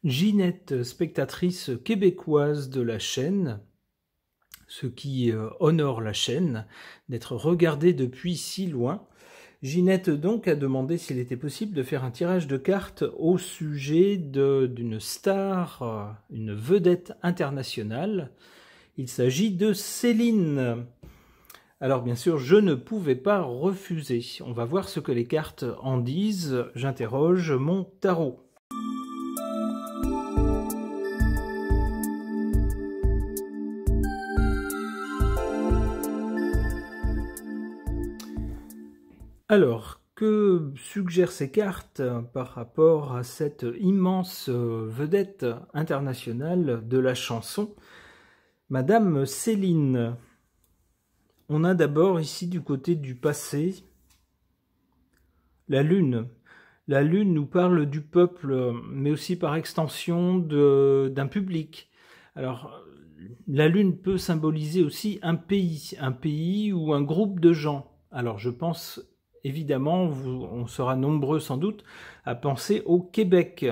Ginette, spectatrice québécoise de la chaîne, ce qui honore la chaîne, d'être regardée depuis si loin. Ginette donc a demandé s'il était possible de faire un tirage de cartes au sujet d'une star, une vedette internationale. Il s'agit de Céline. Alors bien sûr, je ne pouvais pas refuser. On va voir ce que les cartes en disent. J'interroge mon tarot. Alors, que suggèrent ces cartes par rapport à cette immense vedette internationale de la chanson, Madame Céline? On a d'abord ici du côté du passé, la Lune. La Lune nous parle du peuple, mais aussi par extension d'un public. Alors, la Lune peut symboliser aussi un pays ou un groupe de gens. Alors, je pense évidemment, on sera nombreux sans doute à penser au Québec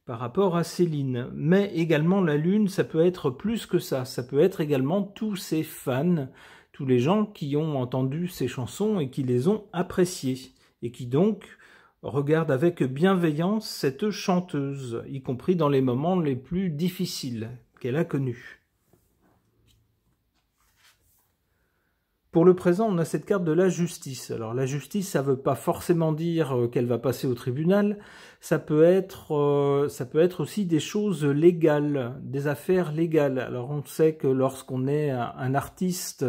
par rapport à Céline. Mais également la Lune, ça peut être plus que ça. Ça peut être également tous ces fans, tous les gens qui ont entendu ces chansons et qui les ont appréciées. Et qui donc regardent avec bienveillance cette chanteuse, y compris dans les moments les plus difficiles qu'elle a connus. Pour le présent, on a cette carte de la justice. Alors la justice, ça ne veut pas forcément dire qu'elle va passer au tribunal. Ça peut être aussi des choses légales, des affaires légales. Alors on sait que lorsqu'on est un artiste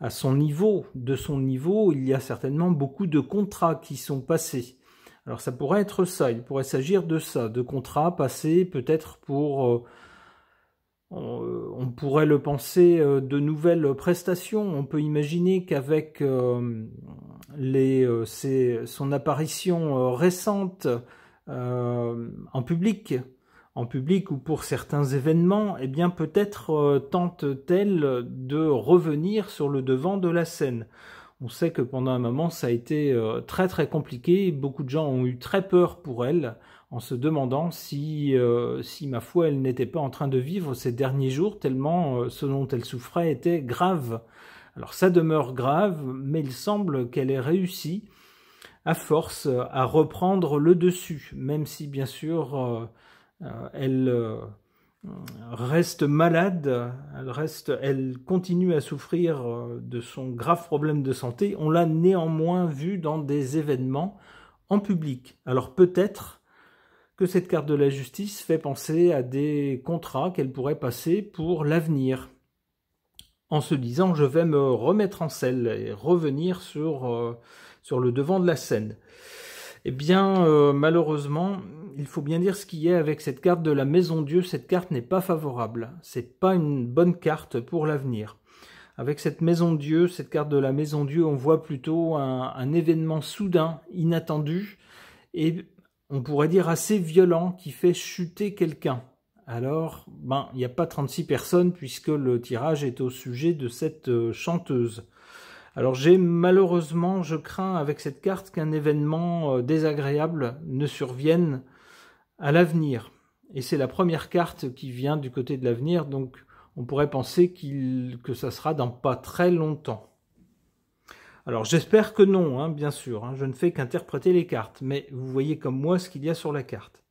à son niveau, il y a certainement beaucoup de contrats qui sont passés. Alors ça pourrait être ça, il pourrait s'agir de ça, de contrats passés peut-être pour... on pourrait le penser de nouvelles prestations. On peut imaginer qu'avec son apparition récente en public ou pour certains événements, eh bien peut-être tente-t-elle de revenir sur le devant de la scène. On sait que pendant un moment ça a été très très compliqué. Beaucoup de gens ont eu très peur pour elle, en se demandant si ma foi, elle n'était pas en train de vivre ces derniers jours, tellement ce dont elle souffrait était grave. Alors ça demeure grave, mais il semble qu'elle ait réussi, à force, à reprendre le dessus, même si bien sûr elle reste malade, elle continue à souffrir de son grave problème de santé. On l'a néanmoins vu dans des événements en public. Alors peut-être que cette carte de la justice fait penser à des contrats qu'elle pourrait passer pour l'avenir, en se disant je vais me remettre en selle et revenir sur le devant de la scène. Eh bien, malheureusement, il faut bien dire ce qu'il y a avec cette carte de la Maison Dieu. Cette carte n'est pas favorable. C'est pas une bonne carte pour l'avenir. Avec cette Maison Dieu, cette carte de la Maison Dieu, on voit plutôt un événement soudain, inattendu, et on pourrait dire assez violent, qui fait chuter quelqu'un. Alors, il n'y a pas 36 personnes puisque le tirage est au sujet de cette chanteuse. Alors malheureusement, je crains avec cette carte qu'un événement désagréable ne survienne à l'avenir. Et c'est la première carte qui vient du côté de l'avenir, donc on pourrait penser que ça sera dans pas très longtemps. Alors j'espère que non, hein, bien sûr, hein, je ne fais qu'interpréter les cartes, mais vous voyez comme moi ce qu'il y a sur la carte.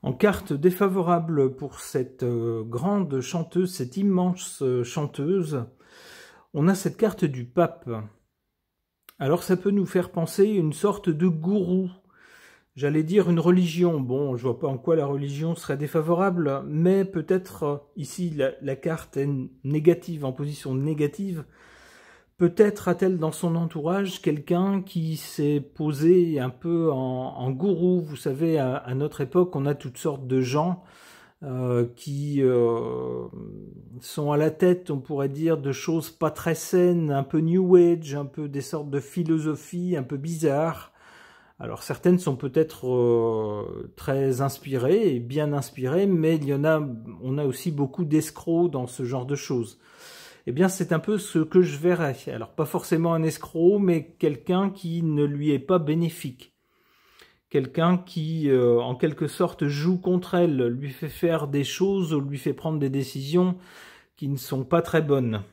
En carte défavorable pour cette grande chanteuse, cette immense chanteuse, on a cette carte du pape. Alors ça peut nous faire penser une sorte de gourou. J'allais dire une religion. Bon, je vois pas en quoi la religion serait défavorable, mais peut-être ici la carte est négative, en position négative. Peut-être a-t-elle dans son entourage quelqu'un qui s'est posé un peu en gourou. Vous savez, à notre époque, on a toutes sortes de gens qui sont à la tête, on pourrait dire, de choses pas très saines, un peu New Age, un peu des sortes de philosophies un peu bizarres. Alors certaines sont peut-être très inspirées et bien inspirées, mais on a aussi beaucoup d'escrocs dans ce genre de choses. Eh bien, c'est un peu ce que je verrais. Alors, pas forcément un escroc, mais quelqu'un qui ne lui est pas bénéfique. Quelqu'un qui, en quelque sorte, joue contre elle, lui fait faire des choses ou lui fait prendre des décisions qui ne sont pas très bonnes.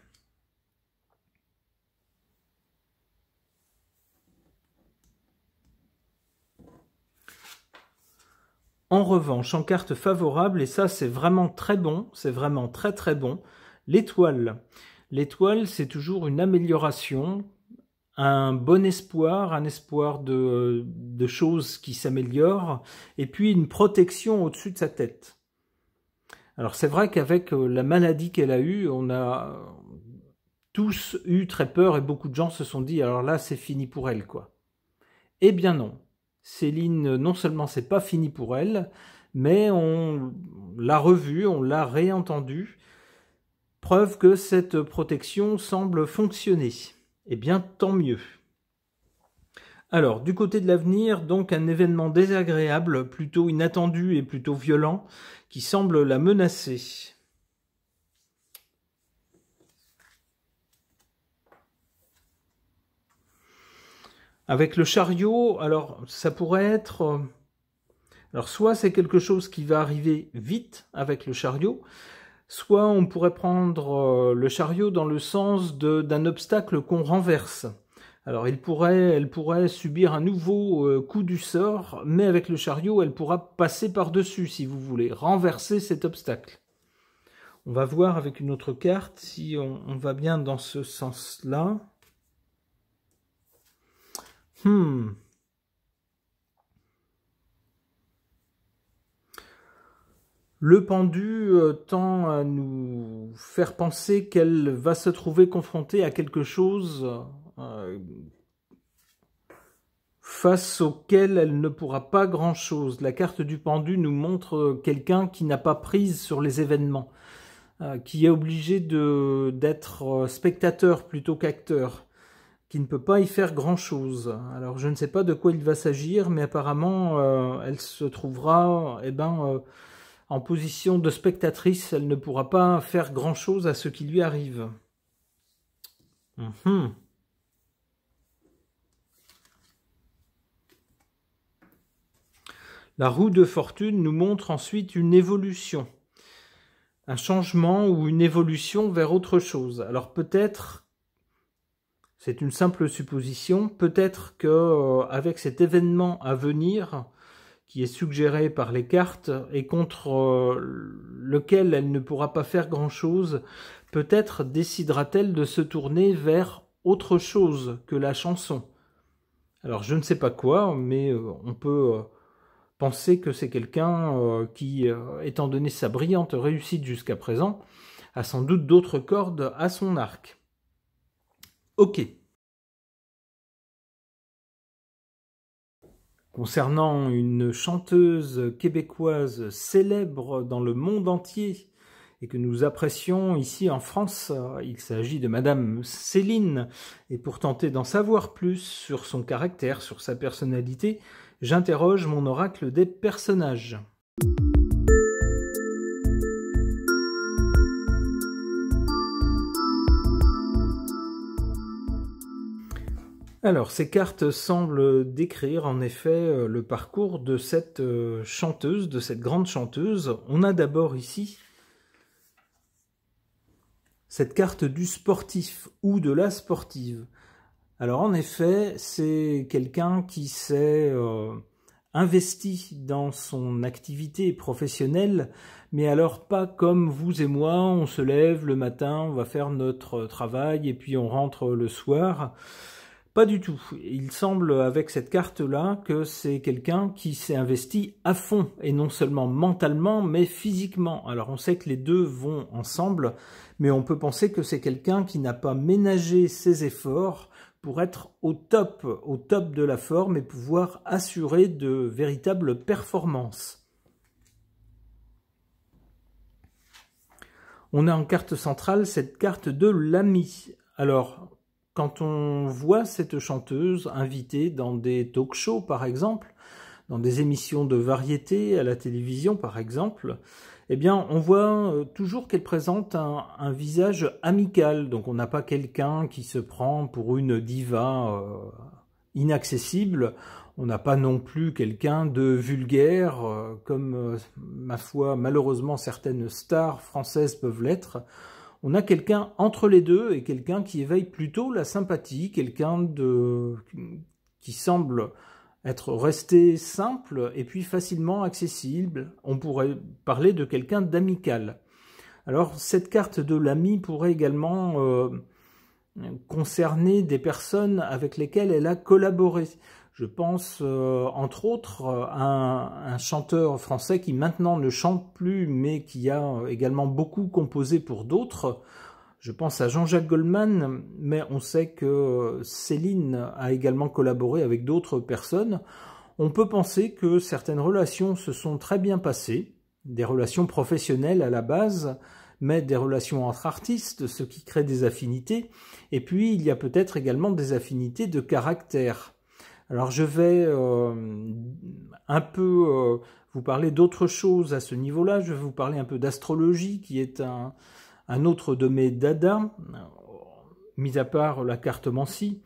En revanche, en carte favorable, et ça c'est vraiment très bon, c'est vraiment très très bon, l'étoile. L'étoile, c'est toujours une amélioration, un bon espoir, un espoir de choses qui s'améliorent, et puis une protection au-dessus de sa tête. Alors c'est vrai qu'avec la maladie qu'elle a eue, on a tous eu très peur, et beaucoup de gens se sont dit, alors là c'est fini pour elle, quoi. Eh bien non. Céline, non seulement c'est pas fini pour elle, mais on l'a revue, on l'a réentendue. Preuve que cette protection semble fonctionner. Eh bien, tant mieux. Alors, du côté de l'avenir, donc un événement désagréable, plutôt inattendu et plutôt violent, qui semble la menacer. Avec le chariot, alors ça pourrait être... Alors soit c'est quelque chose qui va arriver vite avec le chariot, soit on pourrait prendre le chariot dans le sens d'un obstacle qu'on renverse. Alors elle pourrait subir un nouveau coup du sort, mais avec le chariot, elle pourra passer par-dessus, si vous voulez, renverser cet obstacle. On va voir avec une autre carte si on va bien dans ce sens-là. Le pendu tend à nous faire penser qu'elle va se trouver confrontée à quelque chose face auquel elle ne pourra pas grand-chose. La carte du pendu nous montre quelqu'un qui n'a pas prise sur les événements, qui est obligé d'être spectateur plutôt qu'acteur, qui ne peut pas y faire grand-chose. Alors je ne sais pas de quoi il va s'agir, mais apparemment elle se trouvera en position de spectatrice, elle ne pourra pas faire grand-chose à ce qui lui arrive. La roue de fortune nous montre ensuite une évolution, un changement ou une évolution vers autre chose. Alors peut-être, c'est une simple supposition, peut-être qu'avec cet événement à venir, qui est suggéré par les cartes et contre lequel elle ne pourra pas faire grand-chose, peut-être décidera-t-elle de se tourner vers autre chose que la chanson. Alors je ne sais pas quoi, mais on peut penser que c'est quelqu'un qui, étant donné sa brillante réussite jusqu'à présent, a sans doute d'autres cordes à son arc. Ok. Concernant une chanteuse québécoise célèbre dans le monde entier et que nous apprécions ici en France, il s'agit de Madame Céline. Et pour tenter d'en savoir plus sur son caractère, sur sa personnalité, j'interroge mon oracle des personnages. Alors, ces cartes semblent décrire en effet le parcours de cette chanteuse, de cette grande chanteuse. On a d'abord ici cette carte du sportif ou de la sportive. Alors en effet, c'est quelqu'un qui s'est investi dans son activité professionnelle, mais alors pas comme vous et moi, on se lève le matin, on va faire notre travail et puis on rentre le soir. Pas du tout. Il semble avec cette carte-là que c'est quelqu'un qui s'est investi à fond, et non seulement mentalement, mais physiquement. Alors on sait que les deux vont ensemble, mais on peut penser que c'est quelqu'un qui n'a pas ménagé ses efforts pour être au top de la forme et pouvoir assurer de véritables performances. On a en carte centrale cette carte de l'ami. Alors, quand on voit cette chanteuse invitée dans des talk-shows, par exemple, dans des émissions de variété à la télévision, par exemple, eh bien, on voit toujours qu'elle présente un visage amical. Donc, on n'a pas quelqu'un qui se prend pour une diva inaccessible. On n'a pas non plus quelqu'un de vulgaire, comme, ma foi, malheureusement, certaines stars françaises peuvent l'être. On a quelqu'un entre les deux et quelqu'un qui éveille plutôt la sympathie, quelqu'un qui semble être resté simple et puis facilement accessible. On pourrait parler de quelqu'un d'amical. Alors, cette carte de l'ami pourrait également concerner des personnes avec lesquelles elle a collaboré. Je pense entre autres à un chanteur français qui maintenant ne chante plus mais qui a également beaucoup composé pour d'autres. Je pense à Jean-Jacques Goldman, mais on sait que Céline a également collaboré avec d'autres personnes. On peut penser que certaines relations se sont très bien passées, des relations professionnelles à la base, mais des relations entre artistes, ce qui crée des affinités. Et puis, il y a peut-être également des affinités de caractère. Alors, je vais un peu vous parler d'autre chose à ce niveau-là. Je vais vous parler un peu d'astrologie, qui est un autre de mes dadas, mis à part la cartomancie.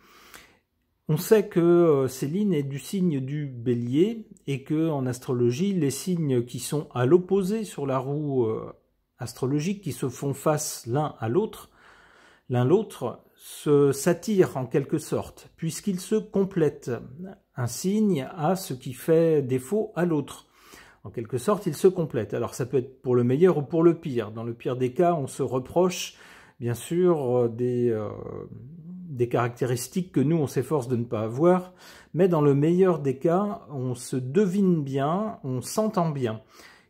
On sait que Céline est du signe du Bélier et que en astrologie, les signes qui sont à l'opposé sur la roue astrologique, qui se font face l'un l'autre, s'attirent en quelque sorte, puisqu'ils se complètent. Un signe a ce qui fait défaut à l'autre. En quelque sorte, ils se complètent. Alors ça peut être pour le meilleur ou pour le pire. Dans le pire des cas, on se reproche, bien sûr, des caractéristiques que nous, on s'efforce de ne pas avoir. Mais dans le meilleur des cas, on se devine bien, on s'entend bien.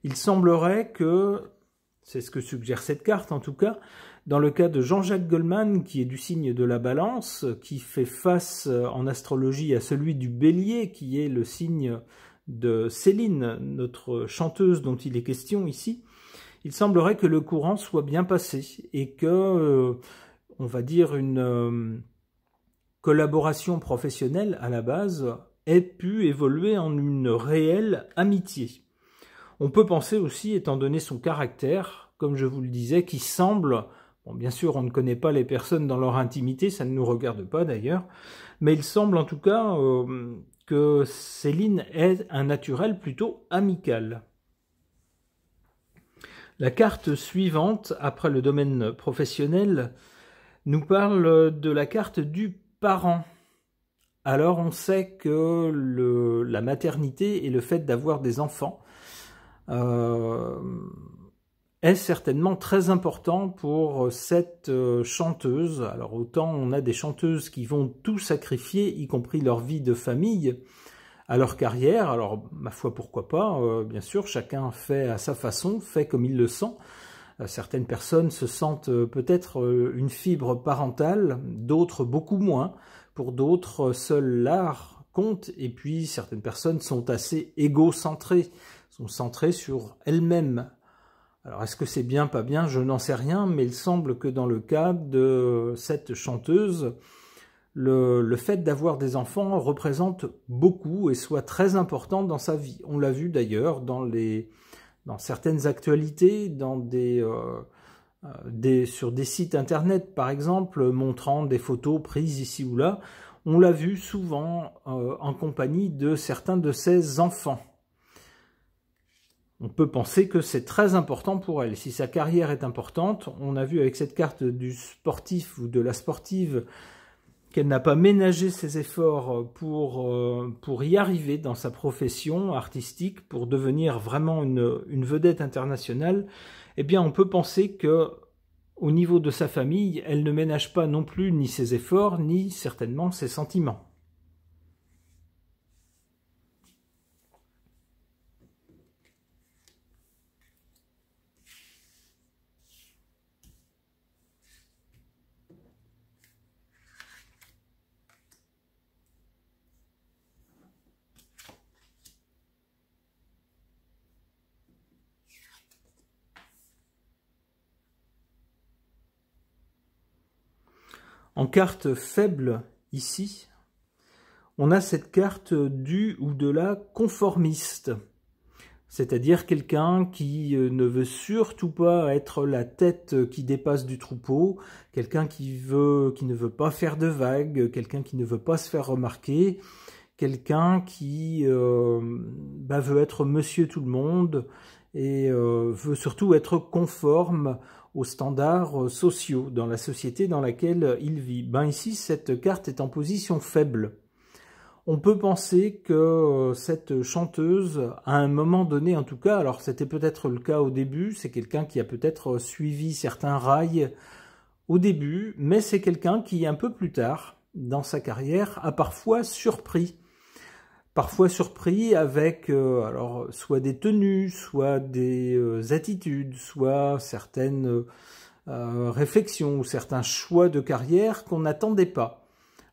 Il semblerait que, c'est ce que suggère cette carte en tout cas, dans le cas de Jean-Jacques Goldman, qui est du signe de la Balance, qui fait face en astrologie à celui du Bélier, qui est le signe de Céline, notre chanteuse dont il est question ici, il semblerait que le courant soit bien passé et que, on va dire, une collaboration professionnelle à la base ait pu évoluer en une réelle amitié. On peut penser aussi, étant donné son caractère, comme je vous le disais, qui semble, bon, bien sûr on ne connaît pas les personnes dans leur intimité, ça ne nous regarde pas d'ailleurs, mais il semble en tout cas que Céline est un naturel plutôt amical. La carte suivante, après le domaine professionnel, nous parle de la carte du parent. Alors on sait que la maternité et le fait d'avoir des enfants est certainement très important pour cette chanteuse. Alors autant on a des chanteuses qui vont tout sacrifier, y compris leur vie de famille, à leur carrière. Alors ma foi, pourquoi pas, bien sûr, chacun fait à sa façon, fait comme il le sent. Certaines personnes se sentent peut-être une fibre parentale, d'autres beaucoup moins. Pour d'autres, seul l'art compte, et puis certaines personnes sont assez égocentrées, sont centrées sur elles-mêmes. Alors est-ce que c'est bien, pas bien, je n'en sais rien, mais il semble que dans le cas de cette chanteuse, le fait d'avoir des enfants représente beaucoup et soit très important dans sa vie. On l'a vu d'ailleurs dans certaines actualités, sur des sites internet par exemple, montrant des photos prises ici ou là. On l'a vu souvent en compagnie de certains de ses enfants. On peut penser que c'est très important pour elle. Si sa carrière est importante, on a vu avec cette carte du sportif ou de la sportive qu'elle n'a pas ménagé ses efforts pour y arriver dans sa profession artistique, pour devenir vraiment une vedette internationale, eh bien on peut penser que au niveau de sa famille, elle ne ménage pas non plus ni ses efforts, ni certainement ses sentiments. En carte faible, ici, on a cette carte du ou de la conformiste. C'est-à-dire quelqu'un qui ne veut surtout pas être la tête qui dépasse du troupeau, quelqu'un qui ne veut pas faire de vagues, quelqu'un qui ne veut pas se faire remarquer, quelqu'un qui veut être monsieur tout le monde et veut surtout être conforme aux standards sociaux dans la société dans laquelle il vit. Ici, cette carte est en position faible. On peut penser que cette chanteuse, à un moment donné en tout cas, alors c'était peut-être le cas au début, c'est quelqu'un qui a peut-être suivi certains rails au début, mais c'est quelqu'un qui, un peu plus tard, dans sa carrière, a parfois surpris. Parfois surpris avec alors soit des tenues, soit des attitudes, soit certaines réflexions ou certains choix de carrière qu'on n'attendait pas.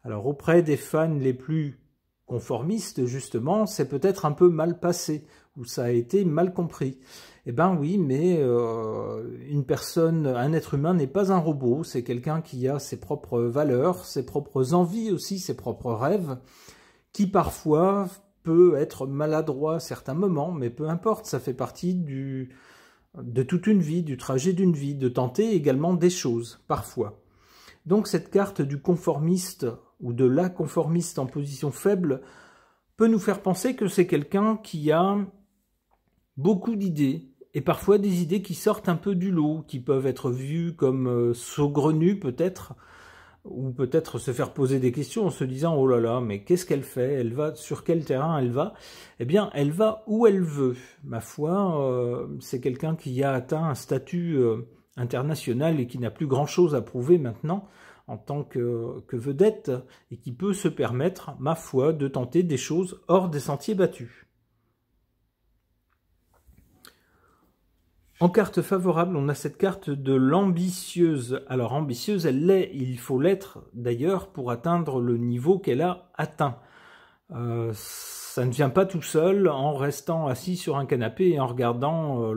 Alors auprès des fans les plus conformistes, justement, c'est peut-être un peu mal passé, ou ça a été mal compris. Eh ben oui, mais une personne, un être humain n'est pas un robot, c'est quelqu'un qui a ses propres valeurs, ses propres envies aussi, ses propres rêves, qui parfois peut être maladroit à certains moments, mais peu importe, ça fait partie de toute une vie, du trajet d'une vie, de tenter également des choses, parfois. Donc cette carte du conformiste ou de la conformiste en position faible peut nous faire penser que c'est quelqu'un qui a beaucoup d'idées, et parfois des idées qui sortent un peu du lot, qui peuvent être vues comme saugrenues peut-être, ou peut-être se faire poser des questions en se disant « Oh là là, mais qu'est-ce qu'elle fait? Elle va sur quel terrain elle va ?» Eh bien, elle va où elle veut. Ma foi, c'est quelqu'un qui a atteint un statut international et qui n'a plus grand-chose à prouver maintenant en tant que vedette et qui peut se permettre, ma foi, de tenter des choses hors des sentiers battus. En carte favorable, on a cette carte de l'ambitieuse. Alors ambitieuse, elle l'est, il faut l'être d'ailleurs pour atteindre le niveau qu'elle a atteint. Ça ne vient pas tout seul en restant assis sur un canapé et en regardant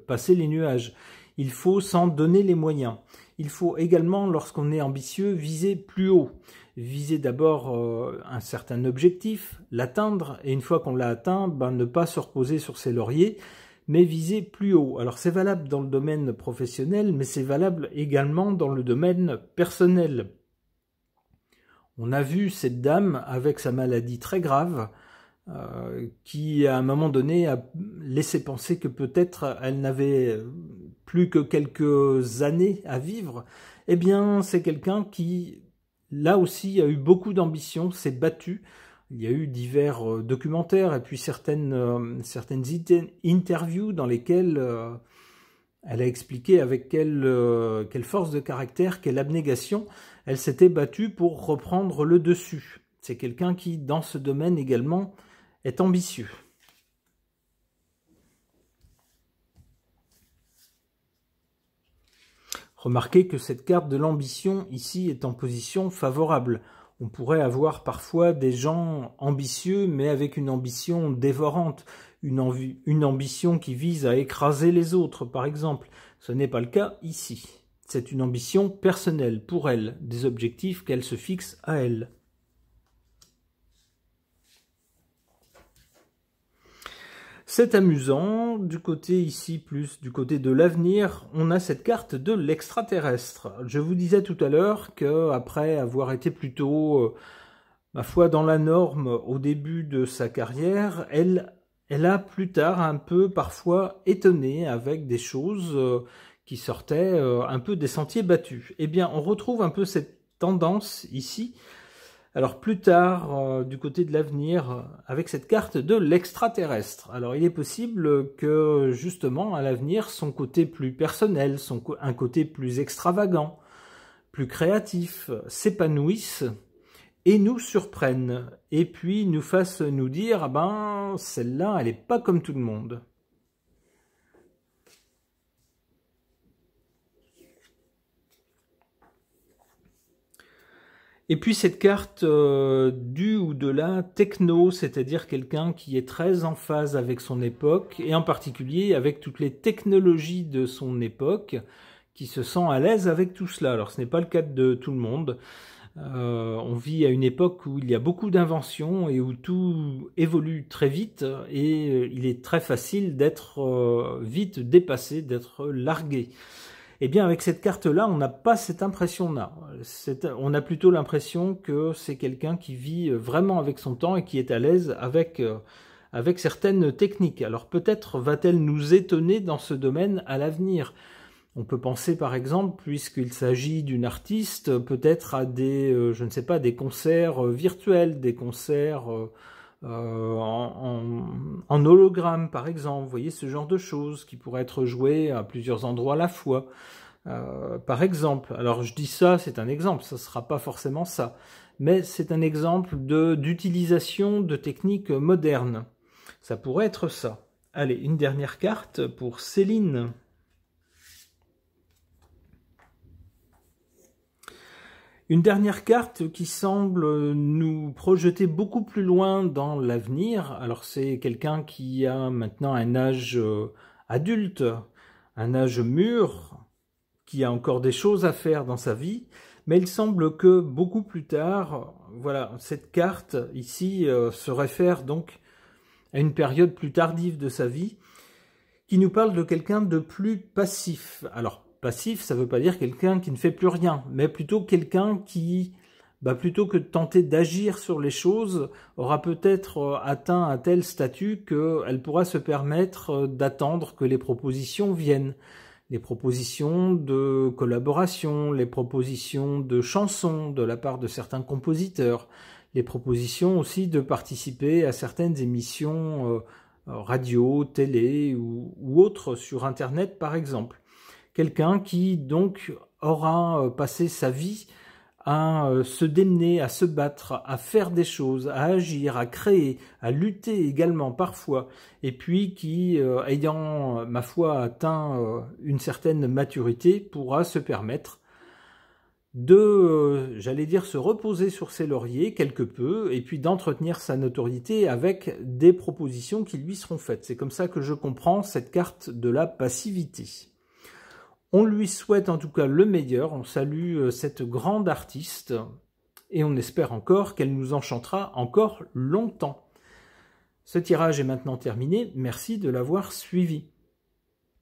passer les nuages. Il faut s'en donner les moyens. Il faut également, lorsqu'on est ambitieux, viser plus haut. Viser d'abord un certain objectif, l'atteindre, et une fois qu'on l'a atteint, ne pas se reposer sur ses lauriers, mais viser plus haut. Alors c'est valable dans le domaine professionnel, mais c'est valable également dans le domaine personnel. On a vu cette dame avec sa maladie très grave, qui à un moment donné a laissé penser que peut-être elle n'avait plus que quelques années à vivre. Eh bien c'est quelqu'un qui, là aussi, a eu beaucoup d'ambition, s'est battu. Il y a eu divers documentaires et puis certaines interviews dans lesquelles elle a expliqué avec quelle force de caractère, quelle abnégation elle s'était battue pour reprendre le dessus. C'est quelqu'un qui, dans ce domaine également, est ambitieux. Remarquez que cette carte de l'ambition, ici, est en position favorable. On pourrait avoir parfois des gens ambitieux, mais avec une ambition dévorante, une ambition qui vise à écraser les autres, par exemple. Ce n'est pas le cas ici. C'est une ambition personnelle pour elle, des objectifs qu'elle se fixe à elle. C'est amusant, du côté ici, plus du côté de l'avenir, on a cette carte de l'extraterrestre. Je vous disais tout à l'heure qu'après avoir été plutôt, ma foi, dans la norme au début de sa carrière, elle a plus tard un peu parfois étonné avec des choses qui sortaient un peu des sentiers battus. Eh bien, on retrouve un peu cette tendance ici. Alors plus tard, du côté de l'avenir, avec cette carte de l'extraterrestre. Alors il est possible que justement à l'avenir, son côté plus personnel, un côté plus extravagant, plus créatif, s'épanouisse et nous surprenne. Et puis nous fasse nous dire, ah ben celle-là, elle n'est pas comme tout le monde. Et puis cette carte du ou de la techno, c'est-à-dire quelqu'un qui est très en phase avec son époque, et en particulier avec toutes les technologies de son époque, qui se sent à l'aise avec tout cela. Alors ce n'est pas le cas de tout le monde. On vit à une époque où il y a beaucoup d'inventions et où tout évolue très vite et il est très facile d'être vite dépassé, d'être largué. Eh bien avec cette carte-là, on n'a pas cette impression-là. On a plutôt l'impression que c'est quelqu'un qui vit vraiment avec son temps et qui est à l'aise avec certaines techniques. Alors peut-être va-t-elle nous étonner dans ce domaine à l'avenir. On peut penser par exemple, puisqu'il s'agit d'une artiste, peut-être à des, je ne sais pas, des concerts virtuels, des concerts en hologramme par exemple. Vous voyez ce genre de choses qui pourraient être jouées à plusieurs endroits à la fois. Par exemple, alors je dis ça, c'est un exemple, ça ne sera pas forcément ça, mais c'est un exemple d'utilisation de techniques modernes. Ça pourrait être ça. Allez, une dernière carte pour Céline. Une dernière carte qui semble nous projeter beaucoup plus loin dans l'avenir. Alors c'est quelqu'un qui a maintenant un âge adulte, un âge mûr, qui a encore des choses à faire dans sa vie, mais il semble que beaucoup plus tard, voilà, cette carte ici se réfère donc à une période plus tardive de sa vie, qui nous parle de quelqu'un de plus passif. Alors, passif, ça ne veut pas dire quelqu'un qui ne fait plus rien, mais plutôt quelqu'un qui, plutôt que de tenter d'agir sur les choses, aura peut-être atteint un tel statut qu'elle pourra se permettre d'attendre que les propositions viennent. Les propositions de collaboration, les propositions de chansons de la part de certains compositeurs, les propositions aussi de participer à certaines émissions radio, télé ou autres sur Internet par exemple. Quelqu'un qui donc aura passé sa vie à se démener, à se battre, à faire des choses, à agir, à créer, à lutter également parfois, et puis qui, ayant, ma foi, atteint une certaine maturité, pourra se permettre de, j'allais dire, se reposer sur ses lauriers quelque peu, et puis d'entretenir sa notoriété avec des propositions qui lui seront faites. C'est comme ça que je comprends cette carte de la passivité. On lui souhaite en tout cas le meilleur, on salue cette grande artiste et on espère encore qu'elle nous enchantera encore longtemps. Ce tirage est maintenant terminé, merci de l'avoir suivi.